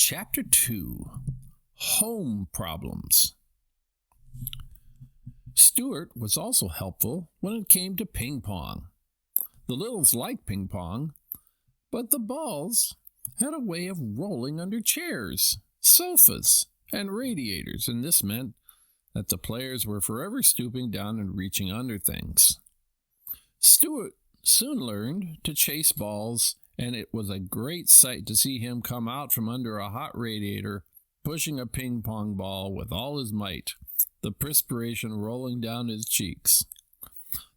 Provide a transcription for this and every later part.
Chapter 2, Home Problems. Stuart was also helpful when it came to ping pong. The Littles liked ping pong, but the balls had a way of rolling under chairs, sofas, and radiators, and this meant that the players were forever stooping down and reaching under things. Stuart soon learned to chase balls, and it was a great sight to see him come out from under a hot radiator, pushing a ping-pong ball with all his might, the perspiration rolling down his cheeks.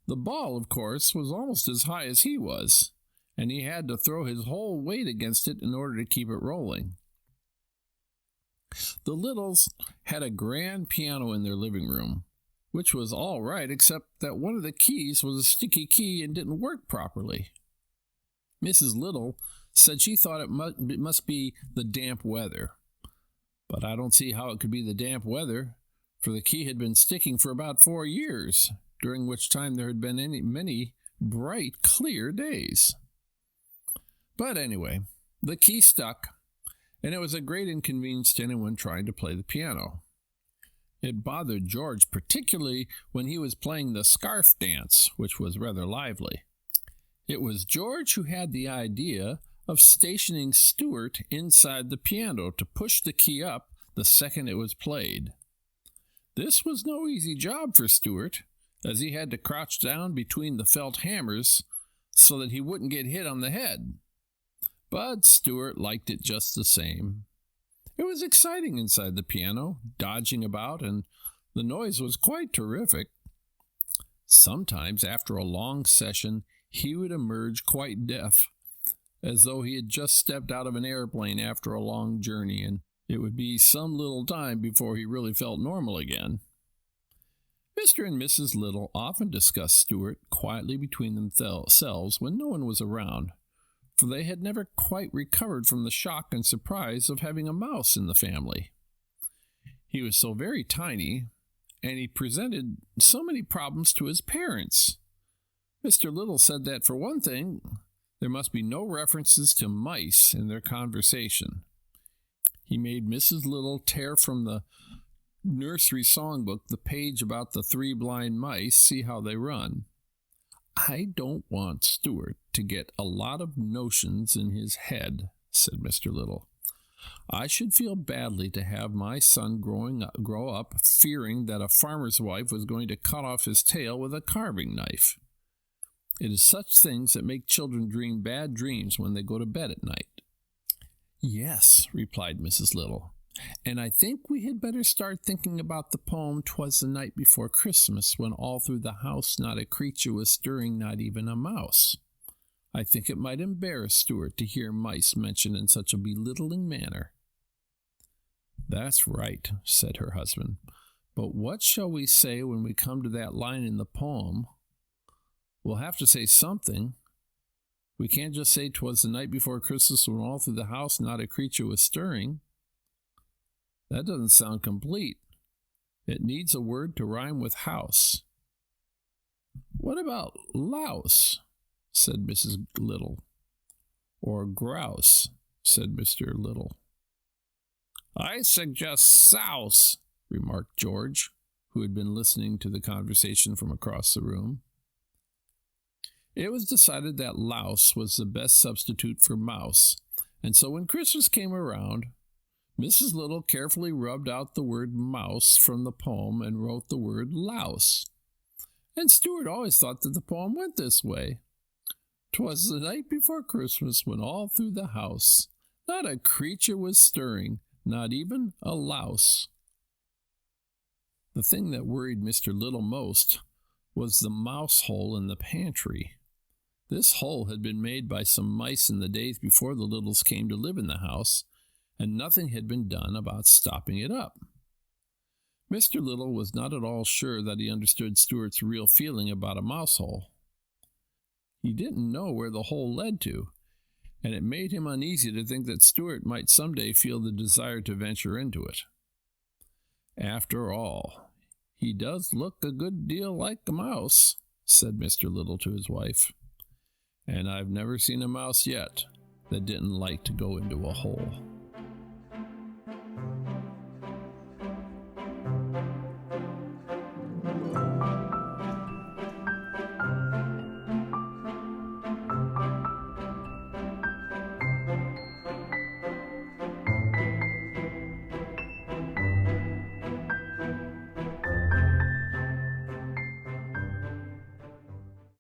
The ball, of course, was almost as high as he was, and he had to throw his whole weight against it in order to keep it rolling. The Littles had a grand piano in their living room, which was all right except that one of the keys was a sticky key and didn't work properly. Mrs. Little said she thought it must be the damp weather, but I don't see how it could be the damp weather, for the key had been sticking for about 4 years, during which time there had been many bright, clear days. But anyway, the key stuck, and it was a great inconvenience to anyone trying to play the piano. It bothered George particularly when he was playing the scarf dance, which was rather lively. It was George who had the idea of stationing Stuart inside the piano to push the key up the second it was played. This was no easy job for Stuart, as he had to crouch down between the felt hammers so that he wouldn't get hit on the head. But Stuart liked it just the same. It was exciting inside the piano, dodging about, and the noise was quite terrific. Sometimes, after a long session, he would emerge quite deaf, as though he had just stepped out of an airplane after a long journey, and it would be some little time before he really felt normal again. Mr. and Mrs. Little often discussed Stuart quietly between themselves when no one was around, for they had never quite recovered from the shock and surprise of having a mouse in the family. He was so very tiny, and he presented so many problems to his parents. Mr. Little said that, for one thing, there must be no references to mice in their conversation. He made Mrs. Little tear from the nursery songbook the page about the 3 blind mice, see how they run. "I don't want Stuart to get a lot of notions in his head," said Mr. Little. "I should feel badly to have my son grow up fearing that a farmer's wife was going to cut off his tail with a carving knife. It is such things that make children dream bad dreams when they go to bed at night." "Yes," replied Mrs. Little, "and I think we had better start thinking about the poem 'Twas the Night Before Christmas, when all through the house not a creature was stirring, not even a mouse. I think it might embarrass Stuart to hear mice mentioned in such a belittling manner." "That's right," said her husband. "But what shall we say when we come to that line in the poem? We'll have to say something. We can't just say 'twas the night before Christmas when all through the house not a creature was stirring. That doesn't sound complete. It needs a word to rhyme with house." "What about louse?" said Mrs. Little. "Or grouse," said Mr. Little. "I suggest souse," remarked George, who had been listening to the conversation from across the room. It was decided that louse was the best substitute for mouse, and so when Christmas came around, Mrs. Little carefully rubbed out the word mouse from the poem and wrote the word louse. And Stuart always thought that the poem went this way: "'Twas the night before Christmas when all through the house not a creature was stirring, not even a louse." The thing that worried Mr. Little most was the mouse hole in the pantry. This hole had been made by some mice in the days before the Littles came to live in the house, and nothing had been done about stopping it up. Mr. Little was not at all sure that he understood Stuart's real feeling about a mouse hole. He didn't know where the hole led to, and it made him uneasy to think that Stuart might someday feel the desire to venture into it. "After all, he does look a good deal like a mouse," said Mr. Little to his wife. "And I've never seen a mouse yet that didn't like to go into a hole."